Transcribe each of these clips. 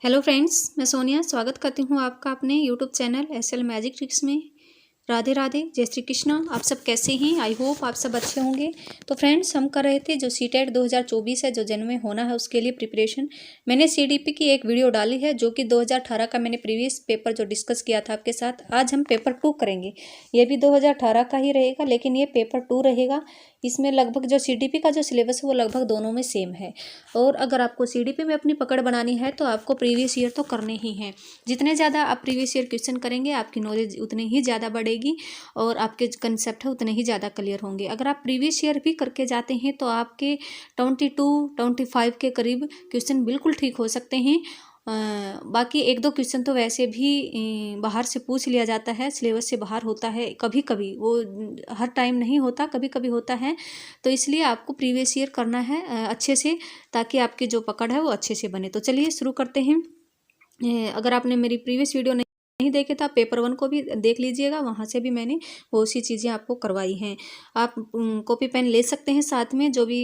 Hello friends, मैं सोनिया स्वागत करती हूँ आपका अपने YouTube channel SL magic tricks में। राधे राधे, जय श्री कृष्णा। आप सब कैसे हैं? आई होप आप सब अच्छे होंगे। तो फ्रेंड्स, हम कर रहे थे जो सीटेट 2024 है, जो जन्म में होना है, उसके लिए प्रिपरेशन। मैंने सीडीपी की एक वीडियो डाली है जो कि 2018 का मैंने प्रीवियस पेपर जो डिस्कस किया था आपके साथ। आज हम पेपर 2 करेंगे। ये भी 2018 का ही रहेगा, लेकिन ये पेपर 2 रहेगा। इसमें लगभग जो सीडीपी का जो सिलेबस है वो लगभग दोनों में सेम है। और अगर आपको सीडीपी में अपनी पकड़ बनानी है तो आपको प्रीवियस ईयर तो करने ही हैं। जितने ज़्यादा आप प्रीवियस ईयर क्वेश्चन करेंगे, आपकी नॉलेज उतनी ही ज़्यादा बढ़ेगी और आपके कंसेप्ट है उतने ही ज़्यादा क्लियर होंगे। अगर आप प्रीवियस ईयर भी करके जाते हैं तो आपके 22-25 के करीब क्वेश्चन बिल्कुल ठीक हो सकते हैं। बाकी एक दो क्वेश्चन तो वैसे भी बाहर से पूछ लिया जाता है, सिलेबस से बाहर होता है कभी कभी, वो हर टाइम नहीं होता, कभी कभी होता है। तो इसलिए आपको प्रीवियस ईयर करना है अच्छे से, ताकि आपकी जो पकड़ है वो अच्छे से बने। तो चलिए शुरू करते हैं। अगर आपने मेरी प्रीवियस वीडियो नहीं देखे तो आप पेपर 1 को भी देख लीजिएगा, वहाँ से भी मैंने बहुत सी चीज़ें आपको करवाई हैं। आप कॉपी पेन ले सकते हैं साथ में, जो भी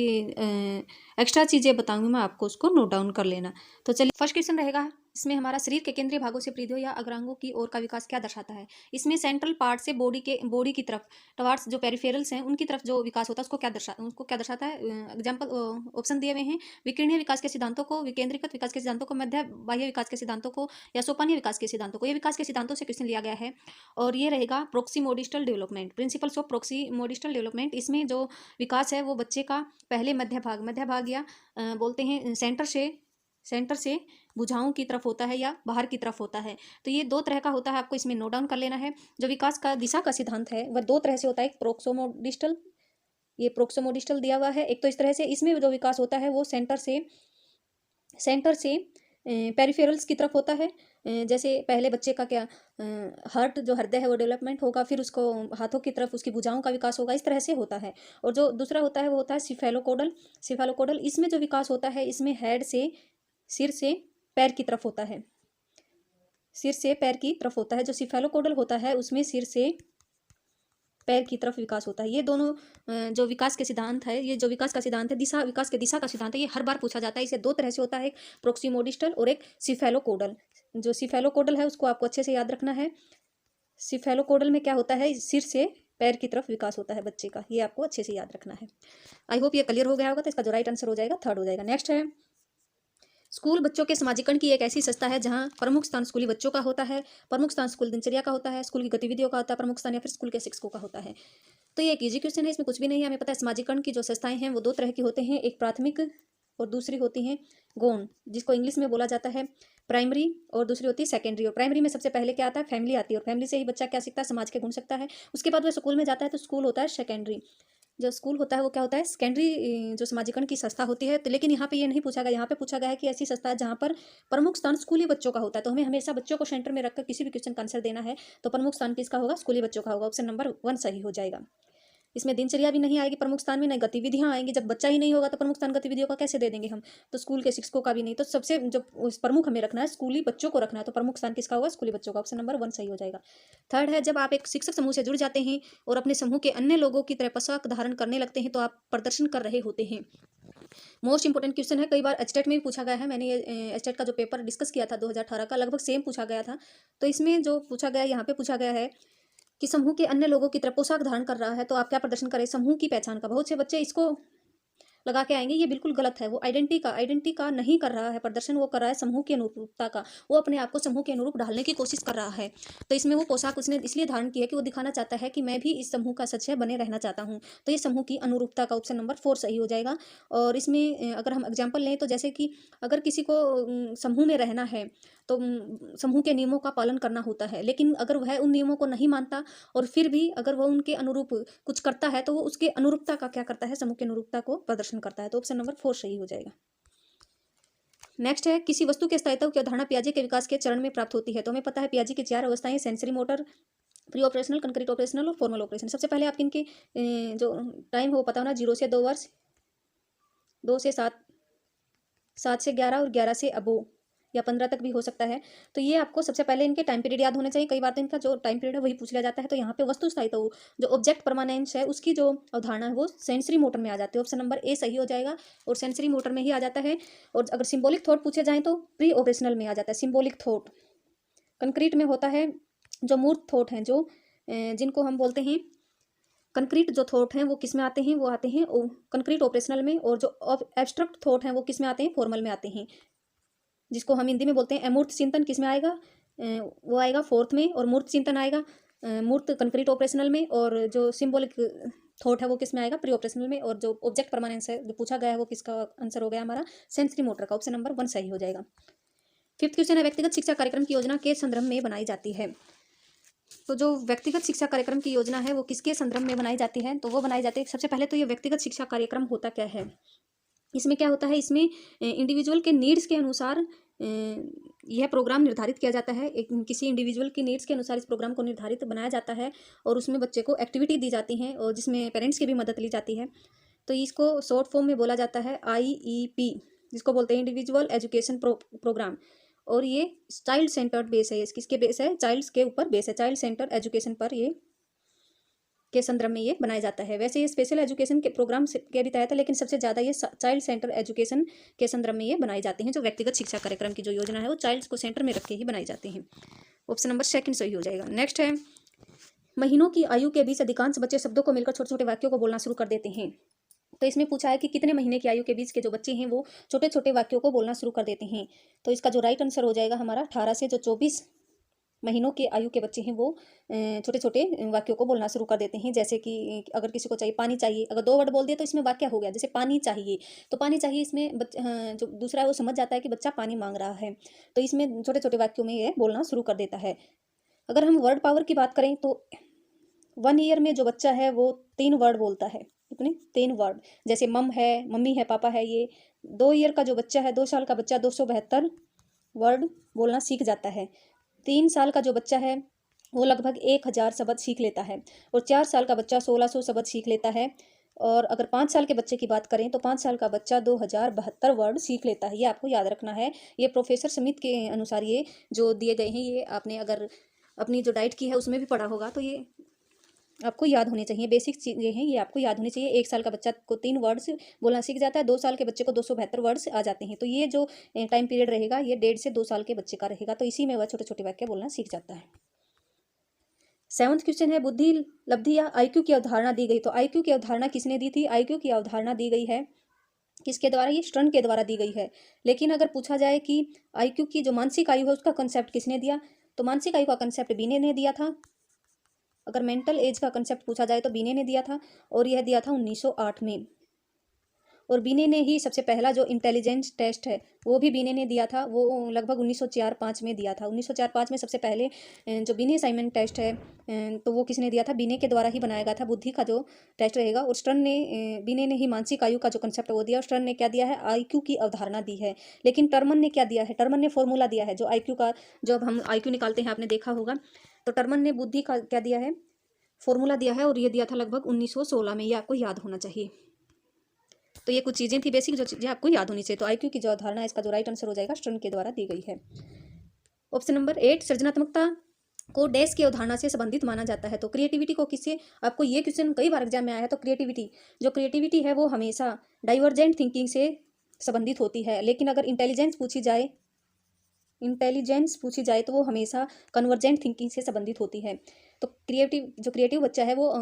एक्स्ट्रा चीज़ें बताऊंगी मैं आपको उसको नोट डाउन कर लेना। तो चलिए, फर्स्ट क्वेश्चन रहेगा इसमें हमारा, शरीर के केंद्रीय भागों से प्रीधियों या अग्रांगों की ओर का विकास क्या दर्शाता है। इसमें सेंट्रल पार्ट से बॉडी की तरफ टवार्ड्स जो पेरिफेरल्स हैं उनकी तरफ जो विकास होता है उसको क्या दर्शाता है। एग्जाम्पल ऑप्शन दिए हुए हैं। विकिरणीय विकास के सिद्धांतों को, विकेंद्रीकृत विकास के सिद्धांतों को, मध्य बाह्य विकास के सिद्धांतों को, या सोपानीय विकास के सिद्धांतों को। ये विकास के सिद्धांतों से क्वेश्चन लिया गया है और ये रहेगा प्रोक्सीमोडिस्टल डेवलपमेंट, प्रिंसिपल्स ऑफ प्रोक्सीमोडिस्टल डेवलपमेंट। इसमें जो विकास है वो बच्चे का पहले मध्य भाग या बोलते हैं सेंटर से भुजाओं की तरफ होता है या बाहर की तरफ होता है। तो ये दो तरह का होता है, आपको इसमें नोट डाउन कर लेना है। जो विकास का दिशा का सिद्धांत है वह दो तरह से होता है। एक प्रोक्सोमोडिस्टल, ये प्रोक्सोमोडिस्टल दिया हुआ है। एक तो इस तरह से, इसमें जो विकास होता है वो सेंटर से पेरिफेरल्स की तरफ होता है। जैसे पहले बच्चे का क्या हार्ट जो हृदय है वो डेवलपमेंट होगा, फिर उसको हाथों की तरफ उसकी भुजाओं का विकास होगा, इस तरह से होता है। और जो दूसरा होता है वो होता है सिफेलोकोडल। इसमें जो विकास होता है इसमें हेड से सिर से पैर की तरफ होता है। सिर से पैर की तरफ होता है। जो सिफेलोकोडल होता है उसमें सिर से पैर की तरफ विकास होता है। ये दोनों जो विकास के सिद्धांत है, ये जो विकास का सिद्धांत है, विकास के दिशा का सिद्धांत है, ये हर बार पूछा जाता है। इसे दो तरह से होता है, एक प्रोक्सीमोडिस्टल और एक सिफेलोकोडल। जो सिफेलोकोडल है उसको आपको अच्छे से याद रखना है। सिफेलोकोडल में क्या होता है, सिर से पैर की तरफ विकास होता है बच्चे का, ये आपको अच्छे से याद रखना है। आई होप ये क्लियर हो गया होगा। तो इसका जो राइट आंसर हो जाएगा थर्ड हो जाएगा। नेक्स्ट है, स्कूल बच्चों के समाजीकरण की एक ऐसी संस्था है जहां प्रमुख स्थान स्कूली बच्चों का होता है, प्रमुख स्थान स्कूल दिनचर्या का होता है, स्कूल की गतिविधियों का होता है प्रमुख स्थान, या फिर स्कूल के शिक्षकों का होता है। तो ये एक इजी क्वेश्चन है, इसमें कुछ भी नहीं है। हमें पता है समाजीकरण की जो संस्थाएं हैं वो दो तरह की होते हैं, एक प्राथमिक और दूसरी होती हैं गौण, जिसको इंग्लिश में बोला जाता है प्राइमरी, और दूसरी होती है सेकेंडरी। और प्राइमरी में सबसे पहले क्या आता है, फैमिली आती है, और फैमिली से ही बच्चा क्या सीखता है, समाज के गुण सीखता है। उसके बाद वह स्कूल में जाता है तो स्कूल होता है सेकेंडरी। जो स्कूल होता है वो क्या होता है, सेकेंडरी जो समाजीकरण की संस्था होती है। तो लेकिन यहाँ पे ये नहीं पूछा गया, यहाँ पे पूछा गया है कि ऐसी संस्था है जहाँ पर प्रमुख स्थान स्कूली बच्चों का होता है। तो हमें हमेशा बच्चों को सेंटर में रखकर किसी भी क्वेश्चन का आंसर देना है, तो प्रमुख स्थान किसका होगा, स्कूली बच्चों का होगा। ऑप्शन नंबर 1 सही हो जाएगा। इसमें दिनचर्या भी नहीं आएगी प्रमुख स्थान में, नहीं गतिविधियां आएंगी। जब बच्चा ही नहीं होगा तो प्रमुख स्थान गतिविधियों का कैसे दे देंगे हम, तो स्कूल के शिक्षकों का भी नहीं। तो सबसे जो प्रमुख हमें रखना है, स्कूली बच्चों को रखना है, तो प्रमुख स्थान किसका होगा, स्कूली बच्चों का। ऑप्शन नंबर 1 सही हो जाएगा। थर्ड है, जब आप एक शिक्षक समूह से जुड़ जाते हैं और अपने समूह के अन्य लोगों की तरह पोशाक धारण करने लगते हैं तो आप प्रदर्शन कर रहे होते हैं। मोस्ट इंपोर्टेंट क्वेश्चन है, कई बार एचटेट में भी पूछा गया है। मैंने ये एचटेट का जो पेपर डिस्कस किया था 2018 का, लगभग सेम पूछा गया था। तो इसमें जो पूछा गया, यहाँ पे पूछा गया है कि समूह के अन्य लोगों की तरह पोशाक धारण कर रहा है तो आप क्या प्रदर्शन करें, समूह की पहचान का। बहुत से बच्चे इसको लगा के आएंगे, ये बिल्कुल गलत है। वो आइडेंटिटी का नहीं कर रहा है प्रदर्शन, वो कर रहा है समूह की अनुरूपता का। वो अपने आप को समूह के अनुरूप ढालने की कोशिश कर रहा है। तो इसमें वो पोशाक उसने इसलिए धारण की है कि वो दिखाना चाहता है कि मैं भी इस समूह का सच है, बने रहना चाहता हूँ। तो ये समूह की अनुरूपता का ऑप्शन नंबर 4 सही हो जाएगा। और इसमें अगर हम एग्जाम्पल लें तो जैसे कि अगर किसी को समूह में रहना है तो समूह के नियमों का पालन करना होता है, लेकिन अगर वह उन नियमों को नहीं मानता और फिर भी अगर वह उनके अनुरूप कुछ करता है तो वो उसके अनुरूपता का क्या करता है, समूह की अनुरूपता को प्रदर्शन करता है। तो ऑप्शन नंबर 4 सही हो जाएगा। नेक्स्ट है, किसी वस्तु के स्थायित्व की अवधारणा पियाजे के विकास के चरण में प्राप्त होती है। तो हमें पता है पियाजे की 4 अवस्थाएं, sensory motor, pre operational, concrete operational और फॉर्मल ऑपरेशन। सबसे पहले आपके इनके जो टाइम है वो पता होना, 0 से 2 वर्ष, 2 से 7, 7 से 11 और 11 से अबो, या 15 तक भी हो सकता है। तो ये आपको सबसे पहले इनके टाइम पीरियड याद होने चाहिए। कई बार तो इनका जो टाइम पीरियड है वही पूछ लिया जाता है। तो यहाँ पे वस्तु स्थायित्व जो ऑब्जेक्ट परमानेंस है उसकी जो अवधारणा है वो सेंसरी मोटर में आ जाती है। ऑप्शन नंबर ए सही हो जाएगा और सेंसरी मोटर में ही आ जाता है। और अगर सिंबॉलिक थॉट पूछे जाएँ तो प्री ऑपरेशनल में आ जाता है सिंबॉलिक थॉट। कंक्रीट में होता है जो मूर्त थॉट हैं, जो जिनको हम बोलते हैं कंक्रीट जो थॉट हैं वो किस में आते हैं, वो आते हैं कंक्रीट ऑपरेशनल में। और जो एब्स्ट्रैक्ट थॉट हैं वो किस में आते हैं, फॉर्मल में आते हैं, जिसको हम हिंदी में बोलते हैं अमूर्त चिंतन। किस में आएगा, वो आएगा फोर्थ में। और मूर्त चिंतन आएगा मूर्त कंक्रीट ऑपरेशनल में। और जो सिंबॉलिक थॉट है वो किस में आएगा, प्री ऑपरेशनल में। और जो ऑब्जेक्ट परमानेंस है जो पूछा गया है वो किसका आंसर हो गया हमारा, सेंसरी मोटर का। ऑप्शन नंबर 1 सही हो जाएगा। 5th क्वेश्चन है, व्यक्तिगत शिक्षा कार्यक्रम की योजना किस संदर्भ में बनाई जाती है। तो जो व्यक्तिगत शिक्षा कार्यक्रम की योजना है वो किसके संदर्भ में बनाई जाती है, तो वो बनाई जाती है, सबसे पहले तो ये व्यक्तिगत शिक्षा कार्यक्रम होता क्या है। इसमें क्या होता है, इसमें इंडिविजुअल के नीड्स के अनुसार यह प्रोग्राम निर्धारित किया जाता है। किसी इंडिविजुअल की नीड्स के अनुसार इस प्रोग्राम को निर्धारित बनाया जाता है और उसमें बच्चे को एक्टिविटी दी जाती हैं और जिसमें पेरेंट्स की भी मदद ली जाती है। तो इसको शॉर्ट फॉर्म में बोला जाता है IEP, जिसको बोलते हैं इंडिविजुअल एजुकेशन प्रोग्राम। और ये चाइल्ड सेंटर्ड बेस है, किसके बेस है, चाइल्ड्स के ऊपर बेस है, चाइल्ड सेंटर एजुकेशन पर ये के संदर्भ में ये बनाया जाता है। वैसे ये स्पेशल एजुकेशन के प्रोग्राम के भी तहत है, लेकिन सबसे ज़्यादा ये चाइल्ड सेंटर एजुकेशन के संदर्भ में ये बनाए जाते हैं। जो व्यक्तिगत शिक्षा कार्यक्रम की जो योजना है वो चाइल्ड्स को सेंटर में रख के ही बनाई जाती हैं। ऑप्शन नंबर 2 सही हो जाएगा। नेक्स्ट है, महीनों की आयु के बीच अधिकांश बच्चे शब्दों को मिलकर छोटे छोटे वाक्यों को बोलना शुरू कर देते हैं। तो इसमें पूछा है कि कितने महीने की आयु के बीच के जो बच्चे हैं वो छोटे छोटे वाक्यों को बोलना शुरू कर देते हैं। तो इसका जो राइट आंसर हो जाएगा हमारा 18 से जो 24 महीनों के आयु के बच्चे हैं वो छोटे छोटे वाक्यों को बोलना शुरू कर देते हैं। जैसे कि अगर किसी को चाहिए पानी चाहिए, अगर 2 वर्ड बोल दिए तो इसमें वाक्य हो गया। जैसे पानी चाहिए, तो पानी चाहिए इसमें जो दूसरा है वो समझ जाता है कि बच्चा पानी मांग रहा है। तो इसमें छोटे छोटे वाक्यों में ये बोलना शुरू कर देता है। अगर हम वर्ड पावर की बात करें तो 1 ईयर में जो बच्चा है वो 3 वर्ड बोलता है। कितने, 3 वर्ड। जैसे मम है, मम्मी है, पापा है। ये 2 ईयर का जो बच्चा है, 2 साल का बच्चा 272 वर्ड बोलना सीख जाता है। 3 साल का जो बच्चा है वो लगभग 1000 शब्द सीख लेता है। और 4 साल का बच्चा 1600 शब्द सीख लेता है। और अगर 5 साल के बच्चे की बात करें तो 5 साल का बच्चा 2072 वर्ड सीख लेता है। ये आपको याद रखना है। ये प्रोफेसर स्मिथ के अनुसार ये जो दिए गए हैं, ये आपने अगर अपनी जो डाइट की है उसमें भी पढ़ा होगा, तो ये आपको याद होने चाहिए। बेसिक चीज़ें हैं, ये आपको याद होनी चाहिए। 1 साल का बच्चा को 3 वर्ड्स बोलना सीख जाता है, 2 साल के बच्चे को 272 वर्ड्स आ जाते हैं। तो ये जो टाइम पीरियड रहेगा ये 1.5 से 2 साल के बच्चे का रहेगा। तो इसी में वह छोटे छोटे वाक्य बोलना सीख जाता है। 7th क्वेश्चन है, बुद्धि लब्धि या IQ की अवधारणा दी गई। तो IQ की अवधारणा किसने दी थी, IQ की अवधारणा दी गई है किसके द्वारा, ये स्टर्न के द्वारा दी गई है। लेकिन अगर पूछा जाए कि IQ की जो मानसिक आयु है उसका कंसेप्ट किसने दिया, तो मानसिक आयु का कंसेप्ट बीने ने दिया था। अगर मेंटल एज का कंसेप्ट पूछा जाए तो बीने ने दिया था और यह दिया था 1908 में। और बीने ने ही सबसे पहला जो इंटेलिजेंस टेस्ट है वो भी बीने ने दिया था, वो लगभग 1904-05 में दिया था। 1904-05 में सबसे पहले जो बीने साइमन टेस्ट है तो वो किसने दिया था, बीने के द्वारा ही बनाया गया था, बुद्धि का जो टेस्ट रहेगा। और स्टर्न ने बीने ने ही मानसिक आयु का जो कंसेप्ट वो दिया। और स्टर्न ने क्या दिया है, IQ की अवधारणा दी है। लेकिन टर्मन ने क्या दिया है, टर्मन ने फॉर्मूला दिया है जो IQ का, जब हम IQ निकालते हैं आपने देखा होगा, तो टर्मन ने बुद्धि का क्या दिया है, फॉर्मूला दिया है। और ये दिया था लगभग 1916 में। ये आपको याद होना चाहिए। तो ये कुछ चीज़ें थी बेसिक जो चीज़ें आपको याद होनी चाहिए। तो IQ की जो अवधारणा है इसका जो राइट आंसर हो जाएगा स्टर्न के द्वारा दी गई है। ऑप्शन नंबर 8, सृजनात्मकता को डैश की अवधारणा से संबंधित माना जाता है। तो क्रिएटिविटी को किससे, आपको ये क्वेश्चन कई बार एग्जाम में आया है। तो क्रिएटिविटी है वो हमेशा डाइवर्जेंट थिंकिंग से संबंधित होती है। लेकिन अगर इंटेलिजेंस पूछी जाए तो वो हमेशा कन्वर्जेंट थिंकिंग से संबंधित होती है। तो क्रिएटिव बच्चा है वो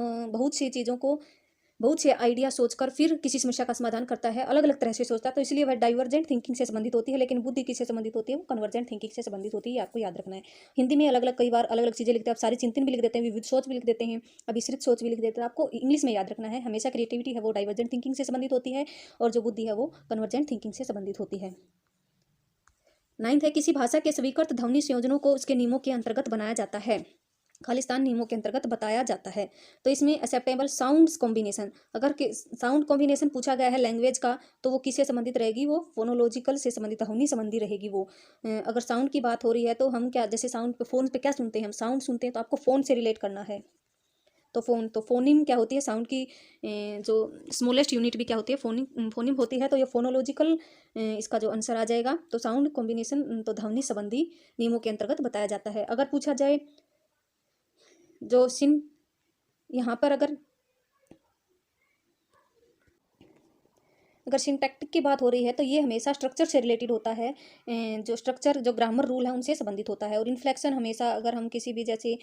बहुत से आइडिया सोचकर फिर किसी समस्या का समाधान करता है, अलग अलग तरह से सोचता है। तो इसलिए वह डाइवर्जेंट थिंकिंग से संबंधित होती है। लेकिन बुद्धि किससे संबंधित होती है, वो कन्वर्जेंट थिंकिंग से संबंधित होती है। ये आपको याद रखना है। हिंदी में अलग अलग कई बार अलग अलग चीज़ें लिखते हैं। आप सारी चिंतन भी लिख देते हैं, विविध सोच भी लिख देते हैं, अभिश्रित सोच भी लिख देते हैं। आपको इंग्लिश में याद रखना है, हमेशा क्रिएटिविटी है वो डाइवर्जेंट थिंकिंग से संबंधित होती है और जो बुद्धि है वो कन्वर्जेंट थिंकिंग से संबंधित होती है। 9th है, किसी भाषा के स्वीकृत ध्वनि संयोजनों को उसके नियमों के अंतर्गत बनाया जाता है, खालिस्तान नियमों के अंतर्गत बताया जाता है। तो इसमें एक्सेप्टेबल साउंड्स कॉम्बिनेशन, अगर साउंड कॉम्बिनेशन पूछा गया है लैंग्वेज का तो वो किससे संबंधित रहेगी, वो फोनोलॉजिकल से संबंधित, ध्वनि संबंधी रहेगी वो। अगर साउंड की बात हो रही है तो हम क्या, जैसे साउंड पे, फोन पे क्या सुनते हैं हम, साउंड सुनते हैं तो आपको फोन से रिलेट करना है। तो फोनिम क्या होती है, साउंड की जो स्मॉलेस्ट यूनिट भी क्या होती है, फोनिम होती है। तो ये फोनोलॉजिकल इसका जो आंसर आ जाएगा। तो साउंड कॉम्बिनेशन तो ध्वनि संबंधी नियमों के अंतर्गत बताया जाता है। अगर पूछा जाए जो यहाँ पर अगर सिंटैक्टिक की बात हो रही है तो ये हमेशा स्ट्रक्चर से रिलेटेड होता है। जो स्ट्रक्चर जो ग्रामर रूल है उनसे संबंधित होता है। और इन्फ्लेक्शन हमेशा अगर हम किसी भी जैसे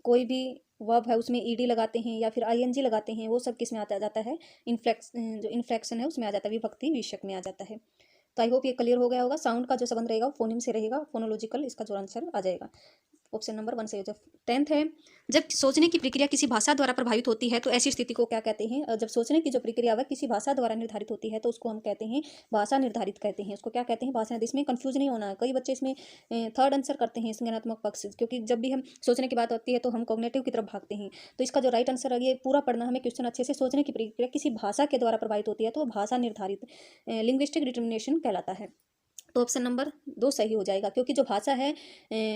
कोई भी वर्ब है उसमें ईडी लगाते हैं या फिर आईएनजी लगाते हैं, वो सब किस में आता जाता है, जो इन्फ्लेक्शन है उसमें आ जाता है, विभक्ति विषयक में आ जाता है। तो आई होप ये क्लियर हो गया होगा। साउंड का जो संबंध रहेगा वो फोनिम से रहेगा, फोनोलॉजिकल इसका जो आंसर आ जाएगा ऑप्शन नंबर 1 से। जो 10th है, जब सोचने की प्रक्रिया किसी भाषा द्वारा प्रभावित होती है तो ऐसी स्थिति को क्या कहते हैं। जब सोचने की जो प्रक्रिया वह किसी भाषा द्वारा निर्धारित होती है तो उसको हम कहते हैं भाषा निर्धारित कहते हैं, उसको क्या कहते हैं, भाषा। इसमें कंफ्यूज नहीं होना है। कई बच्चे इसमें थर्ड आंसर करते हैं संज्ञानात्मक पक्ष, क्योंकि जब भी हम सोचने की बात होती है तो हम कॉग्निटिव की तरफ भागते हैं। तो इसका जो राइट आंसर है, ये पूरा पढ़ना हमें क्वेश्चन अच्छे से। सोचने की प्रक्रिया किसी भाषा के द्वारा प्रभावित होती है तो भाषा निर्धारित लिंग्विस्टिक डिटर्मिनेशन कहलाता है। तो ऑप्शन नंबर 2 सही हो जाएगा, क्योंकि जो भाषा है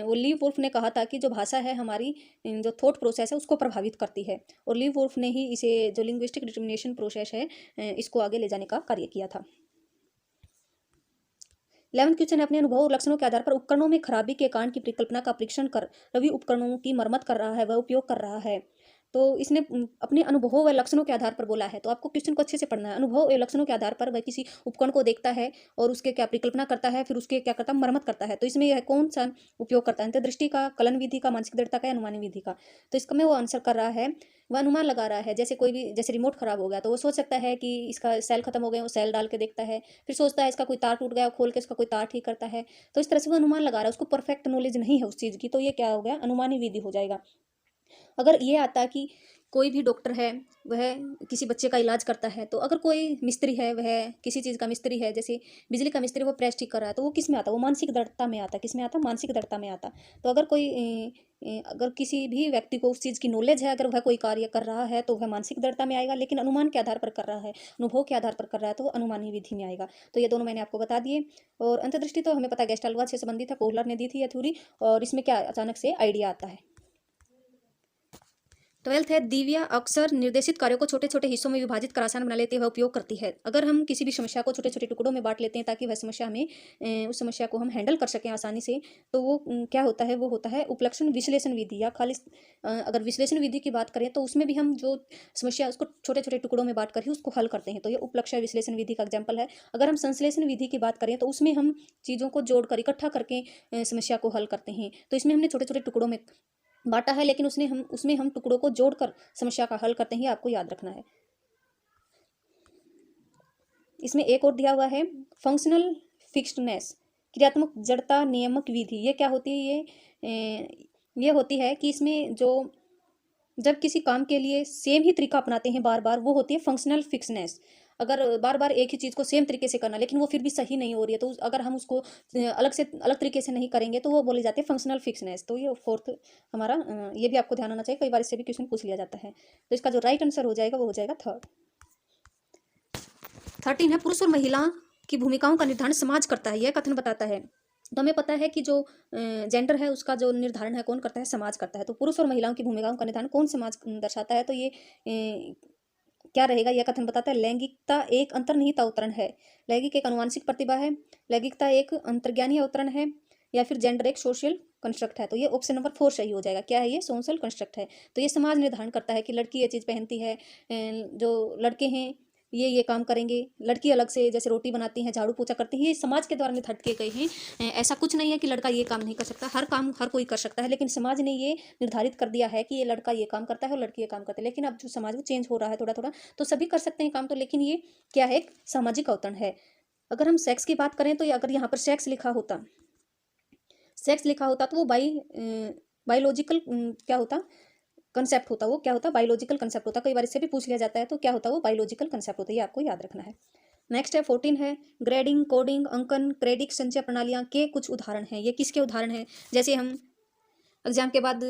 वो लीव वुल्फ ने कहा था कि जो भाषा है हमारी जो थॉट प्रोसेस है उसको प्रभावित करती है। और लीव वुल्फ ने ही इसे जो लिंग्विस्टिक डिटर्मिनेशन प्रोसेस है इसको आगे ले जाने का कार्य किया था। 11th क्वेश्चन है, अपने अनुभव और लक्षणों के आधार पर उपकरणों में खराबी के कारण की परिकल्पना का परीक्षण कर रवि उपकरणों की मरम्मत कर रहा है, वह उपयोग कर रहा है। तो इसने अपने अनुभव व लक्षणों के आधार पर बोला है। तो आपको क्वेश्चन को अच्छे से पढ़ना है। अनुभव व लक्षणों के आधार पर वह किसी उपकरण को देखता है और उसके क्या परिकल्पना करता है, फिर उसके क्या करता है, मरम्मत करता है। तो इसमें यह कौन सा उपयोग करता है, अंतर्दृष्टि का, कलन विधि का, मानसिक दृढ़ता का, अनुमानी विधि का। तो इसका में वो आंसर कर रहा है, वह अनुमान लगा रहा है। जैसे कोई भी, जैसे रिमोट खराब हो गया तो वो सोच सकता है कि इसका सेल खत्म हो गया, वो सेल डाल के देखता है। फिर सोचता है इसका कोई तार टूट गया, खोल के इसका कोई तार ठीक करता है। तो इस तरह से वो अनुमान लगा रहा है, उसको परफेक्ट नॉलेज नहीं है उस चीज़ की। तो ये क्या हो गया, अनुमानी विधि हो जाएगा। अगर ये आता कि कोई भी डॉक्टर है वह किसी बच्चे का इलाज करता है, तो अगर कोई मिस्त्री है वह किसी चीज़ का मिस्त्री है, जैसे बिजली का मिस्त्री, वो प्रेस ठीक कर रहा है, तो वो किस में आता, वो मानसिक दृढ़ता में आता। किस में आता, मानसिक दृढ़ता में आता। तो अगर कोई अगर किसी भी व्यक्ति को उस चीज़ की नॉलेज है, अगर वह कोई कार्य कर रहा है तो वह मानसिक दृढ़ता में आएगा। लेकिन अनुमान के आधार पर कर रहा है, अनुभव के आधार पर कर रहा है, तो वो अनुमानी विधि में आएगा। तो ये दोनों मैंने आपको बता दिए। और अंतर्दृष्टि तो हमें पता है गेस्टाल्ट से संबंधित है, कोहलर ने दी थी यह थ्योरी। और इसमें क्या अचानक से आइडिया आता है। 12th है, दिव्या अक्सर निर्देशित कार्यों को छोटे छोटे हिस्सों में विभाजित कर आसान बना लेते हुए उपयोग करती है। अगर हम किसी भी समस्या को छोटे छोटे टुकड़ों में बांट लेते हैं ताकि वह समस्या हमें उस समस्या को हम हैंडल कर सकें आसानी से, तो वो क्या होता है, वो होता है उपलक्षण विश्लेषण विधि। या खाली अगर विश्लेषण विधि की बात करें तो उसमें भी हम जो समस्या उसको छोटे छोटे टुकड़ों में बांट कर ही उसको हल करते हैं। तो ये उपलक्षण विश्लेषण विधि का एग्जाम्पल है। अगर हम संश्लेषण विधि की बात करें तो उसमें हम चीज़ों को जोड़कर इकट्ठा करके समस्या को हल करते हैं। तो इसमें हमने छोटे छोटे टुकड़ों में बांटा है, लेकिन उसमें हम टुकड़ों को जोड़कर समस्या का हल करते हैं, आपको याद रखना है। इसमें एक और दिया हुआ है, फंक्शनल फिक्स्डनेस, क्रियात्मक जड़ता नियामक विधि। ये क्या होती है, ये होती है कि इसमें जो जब किसी काम के लिए सेम ही तरीका अपनाते हैं बार बार, वो होती है फंक्शनल फिक्सनेस। अगर बार बार एक ही चीज़ को सेम तरीके से करना, लेकिन वो फिर भी सही नहीं हो रही है, तो अगर हम उसको अलग तरीके से नहीं करेंगे तो वो बोले जाते हैं फंक्शनल फिक्सनेस। तो ये फोर्थ हमारा ये भी आपको ध्यान होना चाहिए, कई बार इससे भी क्वेश्चन पूछ लिया जाता है। तो इसका जो राइट आंसर हो जाएगा वो हो जाएगा थर्ड। 13 है, पुरुष और महिला की भूमिकाओं का निर्धारण समाज करता है, यह कथन बताता है। तो हमें पता है कि जो जेंडर है उसका जो निर्धारण है कौन करता है, समाज करता है। तो पुरुष और महिलाओं की भूमिकाओं का निर्धारण कौन समाज दर्शाता है, तो ये क्या रहेगा, यह कथन बताता है लैंगिकता एक अंतर्निहित अवतरण है। लैंगिक एक अनुवांशिक प्रतिभा है, लैंगिकता एक अंतर्ज्ञानीय अवतरण है, या फिर जेंडर एक सोशल कंस्ट्रक्ट है। तो ये ऑप्शन नंबर 4 सही हो जाएगा। क्या है ये, सोशल कंस्ट्रक्ट है। तो ये समाज निर्धारण करता है कि लड़की ये चीज़ पहनती है, जो लड़के हैं ये काम करेंगे, लड़की अलग से जैसे रोटी बनाती हैं, झाड़ू पोछा करती हैं, ये समाज के द्वारा निर्धारित किए गए हैं। ऐसा कुछ नहीं है कि लड़का ये काम नहीं कर सकता, हर काम हर कोई कर सकता है, लेकिन समाज ने ये निर्धारित कर दिया है कि ये लड़का ये काम करता है और लड़की ये काम करती है। लेकिन अब जो समाज में चेंज हो रहा है थोड़ा थोड़ा, तो सभी कर सकते हैं काम, तो लेकिन ये क्या है, एक सामाजिक अवतरण है। अगर हम सेक्स की बात करें तो अगर यहाँ पर सेक्स लिखा होता तो वो बायोलॉजिकल क्या होता, कंसेप्ट होता, वो क्या होता, बायोलॉजिकल कंसेप्ट होता। कई बार इससे भी पूछ लिया जाता है, तो क्या होता, वो बायोलॉजिकल कंसेप्ट होता है, ये आपको याद रखना है। नेक्स्ट है 14 है, ग्रेडिंग, कोडिंग, अंकन, क्रेडिट संचय प्रणालियाँ के कुछ उदाहरण हैं। ये किसके उदाहरण हैं, जैसे हम एग्जाम के बाद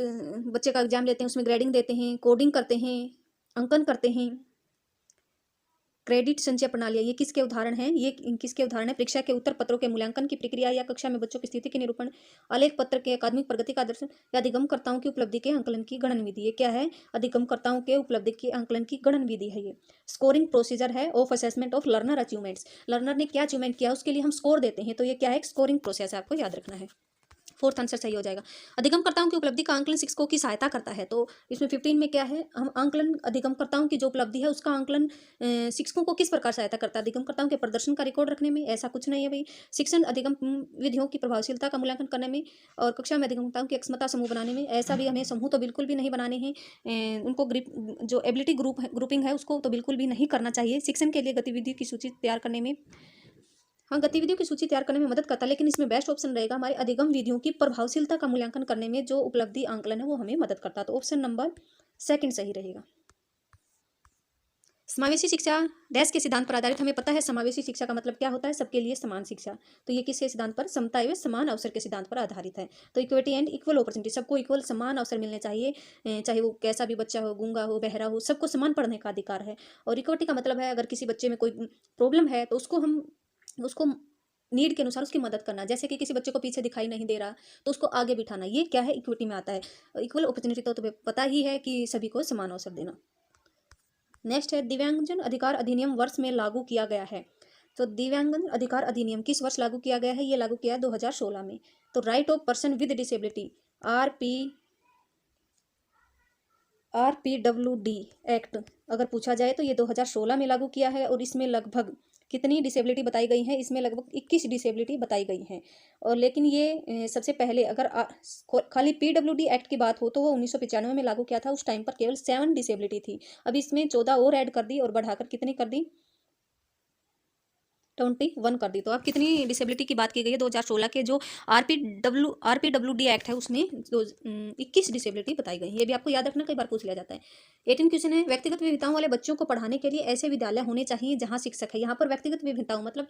बच्चे का एग्जाम लेते हैं, उसमें ग्रेडिंग देते हैं, कोडिंग करते हैं, अंकन करते हैं, क्रेडिट संचय प्रणालियाँ, ये किसके उदाहरण हैं? ये किसके उदाहरण हैं? परीक्षा के उत्तर पत्रों के मूल्यांकन की प्रक्रिया या कक्षा में बच्चों की स्थिति के निरूपण, आलेख पत्र के अकादमिक प्रगति का दर्शन या अधिगमकर्ताओं की उपलब्धि के आंकलन की गणन विधि। ये क्या है? अधिगमकर्ताओं के उपलब्धि के आंकलन की गणन विधि है ये। स्कोरिंग प्रोसीजर है of assessment of learner achievements. Learner ने क्या अचीवमेंट किया उसके लिए हम स्कोर देते हैं, तो ये क्या है? स्कोरिंग प्रोसेस है, आपको याद रखना है। फोर्थ आंसर सही हो जाएगा। अधिगमकर्ताओं की उपलब्धि का आंकलन शिक्षकों की सहायता करता है, तो इसमें 15 में क्या है? हम आंकलन अधिगमकर्ताओं की जो उपलब्धि है उसका आंकलन शिक्षकों को किस प्रकार सहायता करता है? अधिगमकर्ताओं के प्रदर्शन का रिकॉर्ड रखने में, ऐसा कुछ नहीं है भाई। शिक्षण अधिगम विधियों की प्रभावशीलता का मूल्यांकन करने में, और कक्षा में अधिगमकर्ताओं की अक्षमता समूह बनाने में। ऐसा भी हमें समूह तो बिल्कुल भी नहीं बनाने हैं, उनको जो एबिलिटी ग्रुपिंग है उसको तो बिल्कुल भी नहीं करना चाहिए। शिक्षण के लिए गतिविधि की सूची तैयार करने में, हाँ, गतिविधियों की सूची तैयार करने में मदद करता है, लेकिन इसमें बेस्ट ऑप्शन रहेगा हमारे अधिगम विधियों की प्रभावशीलता का मूल्यांकन करने में जो उपलब्धि आंकलन है वो हमें मदद करता है, तो ऑप्शन नंबर सेकंड सही रहेगा। समावेशी शिक्षा डैश के सिद्धांत पर आधारित। हमें पता है समावेशी शिक्षा का मतलब क्या होता है? सबके लिए समान शिक्षा। तो ये किसके सिद्धांत पर? समता एवं समान अवसर के सिद्धांत पर आधारित है। तो इक्विटी एंड इक्वल अपॉर्चुनिटी, सबको इक्वल समान अवसर मिलने चाहिए, चाहे वो कैसा भी बच्चा हो, गूंगा हो, बहरा हो, सबको समान पढ़ने का अधिकार है। और इक्विटी का मतलब है अगर किसी बच्चे में कोई प्रॉब्लम है तो उसको नीड के अनुसार उसकी मदद करना। जैसे कि किसी बच्चे को पीछे दिखाई नहीं दे रहा तो उसको आगे बिठाना, ये क्या है? इक्विटी में आता है। इक्वल अपॉर्चुनिटी तो तुम्हें पता ही है कि सभी को समान अवसर देना। नेक्स्ट है दिव्यांगजन अधिकार अधिनियम वर्ष में लागू किया गया है। तो दिव्यांगजन अधिकार अधिनियम किस वर्ष लागू किया गया है? ये लागू किया 2016 में। तो right of person with disability RPWD act अगर पूछा जाए तो ये 2016 में लागू किया है, और इसमें लगभग कितनी डिसेबिलिटी बताई गई है? इसमें लगभग 21 डिसेबिलिटी बताई गई हैं। और लेकिन ये सबसे पहले अगर खाली PWD एक्ट की बात हो तो वो 1995 में लागू किया था। उस टाइम पर केवल 7 डिसेबिलिटी थी। अब इसमें 14 और ऐड कर दी और बढ़ाकर कितनी कर दी? 21 कर दी। तो अब कितनी डिसेबिलिटी की बात की गई है? 2016 के जो RPWD एक्ट है उसमें 21 डिसेबिलिटी बताई गई है। ये भी आपको याद रखना, कई बार पूछ लिया जाता है। 18 क्वेश्चन है व्यक्तिगत विविधताओं वाले बच्चों को पढ़ाने के लिए ऐसे विद्यालय होने चाहिए जहाँ शिक्षक है। यहाँ पर व्यक्तिगत विविधताओं मतलब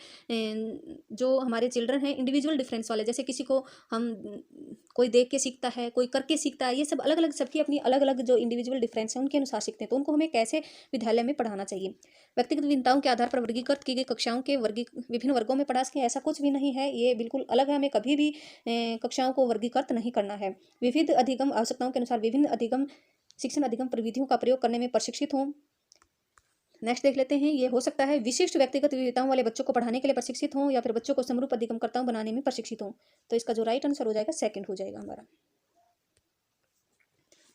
जो हमारे चिल्ड्रन हैं इंडिविजुअल डिफरेंस वाले, जैसे किसी को हम कोई देख के सीखता है, कोई करके सीखता है, ये सब अलग अलग, सबकी अपनी अलग अलग जो इंडिविजुअल डिफरेंस है उनके अनुसार सीखते हैं, तो उनको हमें कैसे विद्यालय में पढ़ाना चाहिए? व्यक्तिगत विभिन्नताओं के आधार पर वर्गीकृत की गई कक्षाओं के विभिन्न वर्गों में पढ़ा सकें, ऐसा कुछ भी नहीं है। ये बिल्कुल अलग है, हमें कभी भी कक्षाओं को वर्गीकृत नहीं करना है। विविध अधिगम आवश्यकताओं के अनुसार विभिन्न अधिगम शिक्षण अधिगम प्रविधियों का प्रयोग करने में प्रशिक्षित हों। नेक्स्ट देख लेते हैं। ये हो सकता है विशिष्ट व्यक्तिगत विविधताओं वाले बच्चों को पढ़ाने के लिए प्रशिक्षित हों, या फिर बच्चों को समरूप अधिगमकर्ताओं बनाने में प्रशिक्षित हों। तो इसका जो राइट आंसर हो जाएगा सेकंड हो जाएगा हमारा।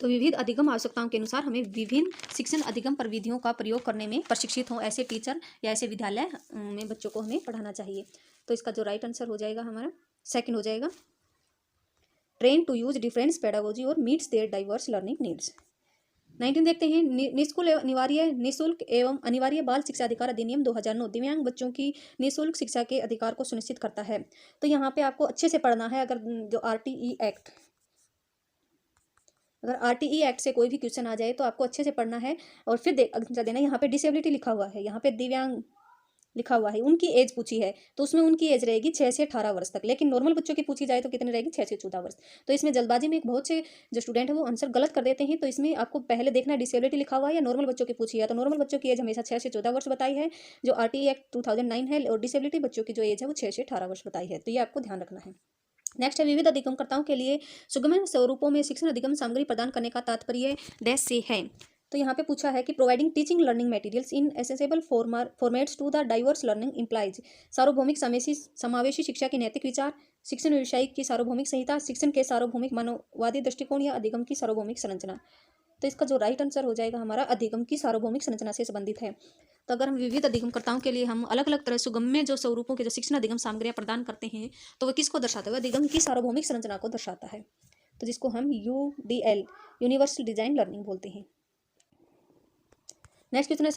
तो विविध अधिगम आवश्यकताओं के अनुसार हमें विभिन्न शिक्षण अधिगम प्रविधियों का प्रयोग करने में प्रशिक्षित हों, ऐसे टीचर या ऐसे विद्यालय में बच्चों को हमें पढ़ाना चाहिए। तो इसका जो राइट आंसर हो जाएगा हमारा सेकंड हो जाएगा। Train to use difference pedagogy और meets their diverse learning needs. 19 देखते हैं। निःशुल्क एवं अनिवार्य बाल शिक्षा अधिकार अधिनियम 2009 दिव्यांग बच्चों की निःशुल्क शिक्षा के अधिकार को सुनिश्चित करता है। तो यहाँ पे आपको अच्छे से पढ़ना है। अगर जो RTE एक्ट से कोई भी क्वेश्चन आ जाए तो आपको अच्छे से पढ़ना है, और फिर देना। यहाँ पे डिसेबिलिटी लिखा हुआ है, यहाँ पे दिव्यांग लिखा हुआ है, उनकी एज पूछी है तो उसमें उनकी एज रहेगी 6 से 18 वर्ष तक, लेकिन नॉर्मल बच्चों की पूछी जाए तो कितनी रहेगी? 6 से 14 वर्ष। तो इसमें जल्दबाजी में बहुत से जो स्टूडेंट है वो आंसर गलत कर देते हैं, तो इसमें आपको पहले देखना है डिसेबिलिटी लिखा हुआ है या नॉर्मल बच्चों की पूछी है। तो नॉर्मल बच्चों की एज हमेशा 6 से 14 वर्ष बताई है जो RTE एक्ट 2009 है, और डिसेबिलिटी बच्चों की जो एज है वो 6 से 18 वर्ष बताई है। तो ये आपको ध्यान रखना है। नेक्स्ट है विविध अधिगमकर्ताओं के लिए सुगम स्वरूपों में शिक्षण अधिगम सामग्री प्रदान करने का तात्पर्य डैश से है। तो यहाँ पे पूछा है कि providing teaching learning materials in accessible formats to the diverse learning implies सार्वभौमिक समावेशी शिक्षा के नैतिक विचार, शिक्षण व्यवसायिक की सार्वभौमिक संहिता, शिक्षण के सार्वभौमिक मानववादी दृष्टिकोण या अधिगम की सार्वभौमिक संरचना। तो इसका जो राइट आंसर हो जाएगा हमारा अधिगम की सार्वभौमिक संरचना से संबंधित है। तो अगर हम विविध अधिगमकर्ताओं के लिए हम अलग अलग तरह सुगम्य जो स्वरूपों के जो शिक्षण अधिगम सामग्रियाँ प्रदान करते हैं तो वह किसको दर्शाता है? अधिगम की सार्वभौमिक संरचना को दर्शाता है, तो जिसको हम UDL यूनिवर्सल डिजाइन लर्निंग बोलते हैं। नेक्स्ट क्वेश्चन है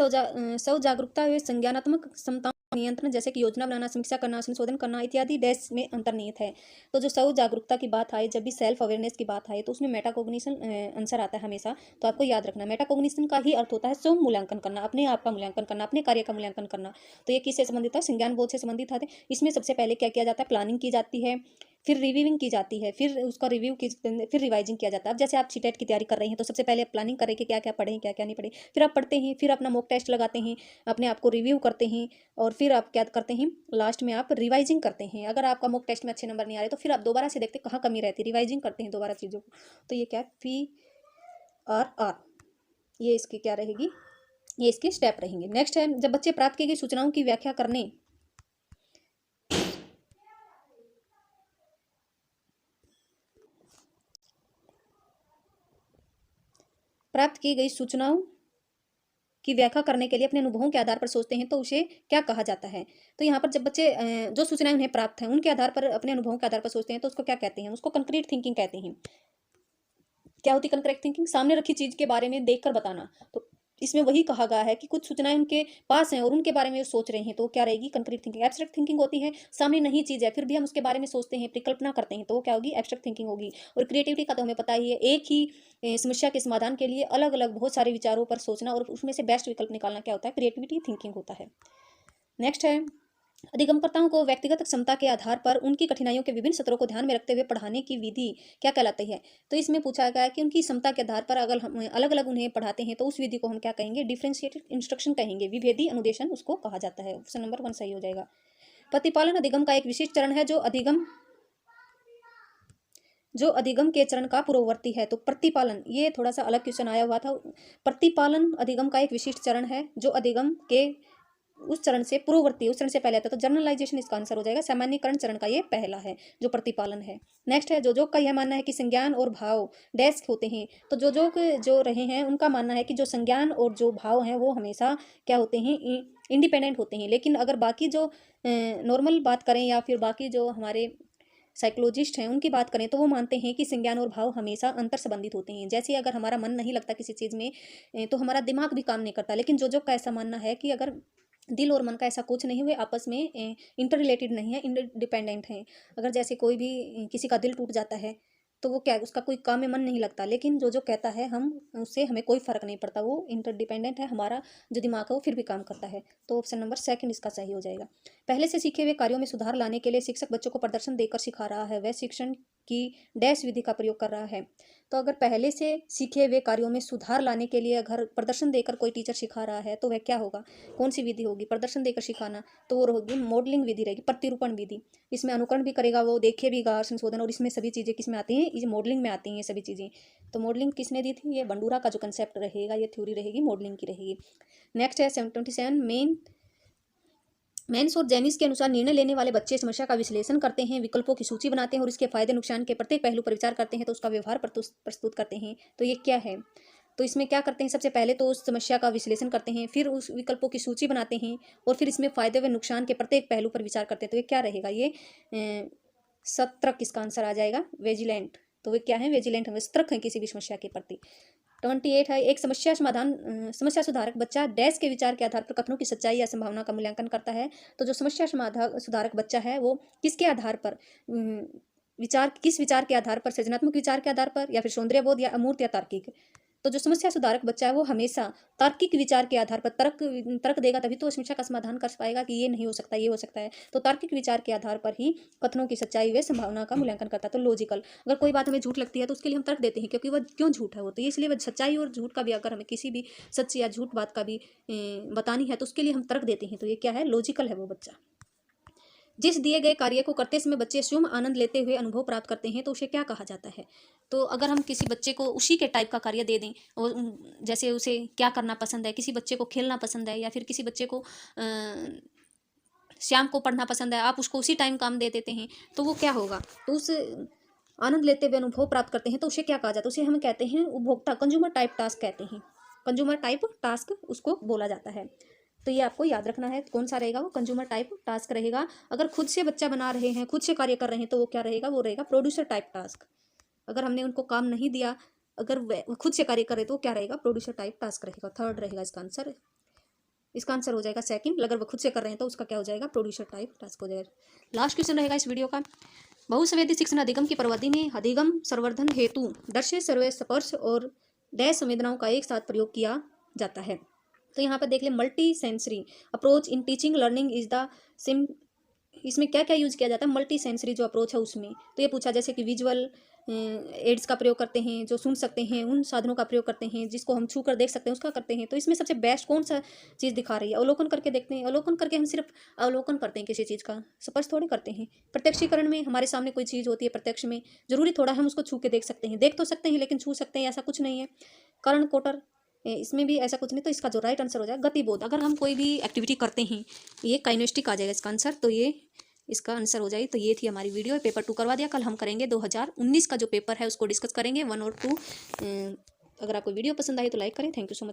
स्व जागरूकता व संज्ञानात्मक क्षमताओं नियंत्रण, जैसे कि योजना बनाना, समीक्षा करना, संशोधन करना इत्यादि डैश में अंतर्निहित है। तो जो स्व जागरूकता की बात आए, जब भी सेल्फ अवेयरनेस की बात आए तो उसमें मेटाकोग्निशन आंसर आता है हमेशा। तो आपको याद रखना मेटाकोग्निशन का ही अर्थ होता है स्व मूल्यांकन करना, अपने आप का मूल्यांकन करना, अपने कार्य का मूल्यांकन करना। तो ये किससे संबंधित है? संज्ञान बोध से संबंधित है। इसमें सबसे पहले क्या किया जाता है? प्लानिंग की जाती है, फिर रिव्यूइंग की जाती है, फिर उसका रिव्यू की, फिर रिवाइजिंग किया जाता है। अब जैसे आप सीटेट की तैयारी कर रहे हैं तो सबसे पहले प्लानिंग करें कि क्या क्या पढ़ें, क्या क्या नहीं पढ़ें, फिर आप पढ़ते हैं, फिर अपना मॉक टेस्ट लगाते हैं, अपने आप को रिव्यू करते हैं, और फिर आप क्या करते हैं, लास्ट में आप रिवाइजिंग करते हैं। अगर आपका मॉक टेस्ट में अच्छे नंबर नहीं आ रहे तो फिर आप दोबारा से देखते हैं कहाँ कमी रहती है, रिवाइजिंग करते हैं दोबारा चीज़ों को। तो ये क्या, PRR, ये इसकी क्या रहेगी, ये इसके स्टेप रहेंगे। नेक्स्ट है, जब बच्चे प्राप्त की गई सूचनाओं की व्याख्या करने, प्राप्त की गई सूचनाओं की व्याख्या करने के लिए अपने अनुभवों के आधार पर सोचते हैं तो उसे क्या कहा जाता है। तो यहाँ पर जब बच्चे जो सूचनाएं उन्हें प्राप्त हैं उनके आधार पर, अपने अनुभवों के आधार पर सोचते हैं तो उसको क्या कहते हैं, उसको कंक्रीट थिंकिंग कहते हैं। क्या होती है कंक्रीट थिंकिंग, सामने रखी चीज के बारे में देखकर बताना। तो इसमें वही कहा गया है कि कुछ सूचनाएं उनके पास हैं और उनके बारे में वो सोच रहे हैं, तो क्या रहेगी, कंक्रीट थिंकिंग। एब्स्ट्रैक्ट थिंकिंग होती है, सामने नहीं चीज है फिर भी हम उसके बारे में सोचते हैं, परिकल्पना करते हैं, तो वो क्या होगी, एब्स्ट्रैक्ट थिंकिंग होगी। और क्रिएटिविटी का तो हमें पता ही है, एक ही समस्या के समाधान के लिए अलग अलग बहुत सारे विचारों पर सोचना और उसमें से बेस्ट विकल्प निकालना क्या होता है, क्रिएटिविटी थिंकिंग होता है। नेक्स्ट है, अधिगमकर्ताओं को व्यक्तिगत क्षमता के आधार पर उनकी कठिनाइयों के विभिन्न स्तरों को ध्यान में रखते हुए पढ़ाने की विधि क्या कहलाती है। तो इसमें पूछा गया है कि उनकी क्षमता के आधार पर अगर हम अलग अलग उन्हें पढ़ाते हैं तो उस विधि को हम क्या कहेंगे, डिफरेंशिएटेड इंस्ट्रक्शन कहेंगे, विभेदी अनुदेशन उसको कहा जाता है। ऑप्शन नंबर 1 सही हो जाएगा। प्रतिपालन अधिगम का एक विशिष्ट चरण है जो अधिगम के चरण का पूर्ववर्ती है। तो प्रतिपालन, ये थोड़ा सा अलग क्वेश्चन आया हुआ था। प्रतिपालन अधिगम का एक विशिष्ट चरण है जो अधिगम के उस चरण से पूर्ववर्ती, उस चरण से पहले आता है। तो जर्नलाइजेशन इसका आंसर हो जाएगा। सामान्यकरण चरण का ये पहला है जो प्रतिपालन है। नेक्स्ट है, जो का यह मानना है कि संज्ञान और भाव डैश होते हैं। तो जो रहे हैं उनका मानना है कि जो संज्ञान और जो भाव हैं वो हमेशा क्या होते हैं, इंडिपेंडेंट होते हैं। लेकिन अगर बाकी जो नॉर्मल बात करें या फिर बाकी जो हमारे साइकोलॉजिस्ट हैं उनकी बात करें तो वो मानते हैं कि संज्ञान और भाव हमेशा अंतर संबंधित होते हैं। जैसे अगर हमारा मन नहीं लगता किसी चीज़ में तो हमारा दिमाग भी काम नहीं करता। लेकिन जो का ऐसा मानना है कि अगर दिल और मन का ऐसा कुछ नहीं हुए, आपस में इंटर रिलेटेड नहीं है, इंडिपेंडेंट हैं। अगर जैसे कोई भी किसी का दिल टूट जाता है तो वो क्या है, उसका कोई काम में मन नहीं लगता। लेकिन जो कहता है हम उससे हमें कोई फर्क नहीं पड़ता, वो इंटरडिपेंडेंट है। हमारा जो दिमाग है वो फिर भी काम करता है। तो ऑप्शन नंबर 2 इसका सही हो जाएगा। पहले से सीखे हुए कार्यों में सुधार लाने के लिए शिक्षक बच्चों को प्रदर्शन देकर सिखा रहा है, वह शिक्षण की डैश विधि का प्रयोग कर रहा है। तो अगर पहले से सीखे हुए कार्यों में सुधार लाने के लिए अगर प्रदर्शन देकर कोई टीचर सिखा रहा है तो वह क्या होगा, कौन सी विधि होगी प्रदर्शन देकर सिखाना, तो वो होगी मॉडलिंग विधि रहेगी, प्रतिरूपण विधि। इसमें अनुकरण भी करेगा, वो देखेगा संशोधन, और इसमें सभी चीज़ें किस में आती हैं, ये मॉडलिंग में आती हैं ये सभी चीज़ें। तो मॉडलिंग किसने दी थी, ये बंडूरा का जो कंसेप्ट रहेगा, ये थ्योरी रहेगी मॉडलिंग की रहेगी। नेक्स्ट है 27 मेंस और जेनिस के अनुसार निर्णय लेने वाले बच्चे समस्या का विश्लेषण करते हैं, विकल्पों की सूची बनाते हैं और इसके फायदे नुकसान के प्रत्येक पहलू पर विचार करते हैं, तो उसका व्यवहार प्रस्तुत करते हैं। तो ये क्या है, तो इसमें क्या करते हैं, सबसे पहले तो उस समस्या का विश्लेषण करते हैं, फिर उस विकल्पों की सूची बनाते हैं और फिर इसमें फायदे व नुकसान के प्रत्येक पहलू पर विचार करते हैं। तो ये क्या रहेगा, ये सतर्क इसका आंसर आ जाएगा, वेजिलेंट। तो वे क्या है, वेजिलेंट है, सतर्क है किसी भी समस्या के प्रति। 28 है, एक समस्या सुधारक बच्चा डैश के विचार के आधार पर कथनों की सच्चाई या संभावना का मूल्यांकन करता है। तो जो समस्या सुधारक बच्चा है वो किसके आधार पर, किस विचार के आधार पर, सृजनात्मक विचार के आधार पर या फिर सौंदर्यबोध या अमूर्त या तार्किक। तो जो समस्या सुधारक बच्चा है वो हमेशा तार्किक विचार के आधार पर तर्क देगा, तभी तो समस्या का समाधान कर पाएगा कि ये नहीं हो सकता, ये हो सकता है। तो तार्किक विचार के आधार पर ही कथनों की सच्चाई व संभावना का मूल्यांकन करता है। तो लॉजिकल, अगर कोई बात हमें झूठ लगती है तो उसके लिए हम तर्क देते हैं, क्योंकि वह क्यों झूठ है वो, तो इसलिए वह सच्चाई और झूठ का भी, अगर हमें किसी भी सच या झूठ बात का भी बतानी है तो उसके लिए हम तर्क देते हैं। तो ये क्या है, लॉजिकल है वो बच्चा। जिस दिए गए कार्य को करते समय बच्चे स्वयं आनंद लेते हुए अनुभव प्राप्त करते हैं तो उसे क्या कहा जाता है। तो अगर हम किसी बच्चे को उसी के टाइप का कार्य दे दें, और जैसे उसे क्या करना पसंद है, किसी बच्चे को खेलना पसंद है या फिर किसी बच्चे को शाम को पढ़ना पसंद है, आप उसको उसी टाइम काम दे देते हैं तो वो क्या होगा, तो उस आनंद लेते हुए अनुभव प्राप्त करते हैं तो उसे क्या कहा जाता है, उसे हम कहते हैं उपभोक्ता, कंज्यूमर टाइप टास्क कहते हैं, कंज्यूमर टाइप टास्क उसको बोला जाता है। तो ये आपको याद रखना है, कौन सा रहेगा, वो कंज्यूमर टाइप टास्क रहेगा। अगर खुद से बच्चा बना रहे हैं, खुद से कार्य कर रहे हैं तो वो क्या रहेगा, वो रहेगा प्रोड्यूसर टाइप टास्क। अगर हमने उनको काम नहीं दिया, अगर वो खुद से कार्य करे तो क्या रहेगा, प्रोड्यूसर टाइप टास्क रहेगा। 3rd रहेगा इसका आंसर, इसका आंसर हो जाएगा 2nd। अगर वो खुद से कर रहे हैं तो उसका क्या हो जाएगा, प्रोड्यूसर टाइप टास्क हो जाएगा। लास्ट क्वेश्चन रहेगा इस वीडियो का, बहुसंवेदी शिक्षण अधिगम की प्रवृत्ति में अधिगम संवर्धन हेतु दृश्य, सर्वे, स्पर्श और डैश संवेदनाओं का एक साथ प्रयोग किया जाता है। तो यहाँ पर देख ले, multi sensory approach in teaching learning is the इसमें क्या क्या यूज़ किया जाता है, मल्टी सेंसरी जो अप्रोच है उसमें। तो ये पूछा जैसे कि विजुअल एड्स का प्रयोग करते हैं, जो सुन सकते हैं उन साधनों का प्रयोग करते हैं, जिसको हम छू कर देख सकते हैं उसका करते हैं। तो इसमें सबसे बेस्ट कौन सा चीज़ दिखा रही है, अवलोकन करके देखते हैं। अवलोकन करके हम सिर्फ अवलोकन करते हैं किसी चीज़ का, स्पर्श थोड़ी करते हैं। प्रत्यक्षीकरण में हमारे सामने कोई चीज़ होती है प्रत्यक्ष में, जरूरी थोड़ा हम उसको छू के देख सकते हैं, देख तो सकते हैं लेकिन छू सकते हैं ऐसा कुछ नहीं है। कर्ण कोटर इसमें भी ऐसा कुछ नहीं। तो इसका जो राइट आंसर हो जाएगा गतिबोध। अगर हम कोई भी एक्टिविटी करते हैं, ये काइनेस्टिक आ जाएगा इसका आंसर। तो ये इसका आंसर हो जाएगी। तो ये थी हमारी वीडियो, पेपर 2 करवा दिया। कल हम करेंगे 2019 का जो पेपर है उसको डिस्कस करेंगे 1 और 2। अगर आपको वीडियो पसंद आई तो लाइक करें। Thank you so much.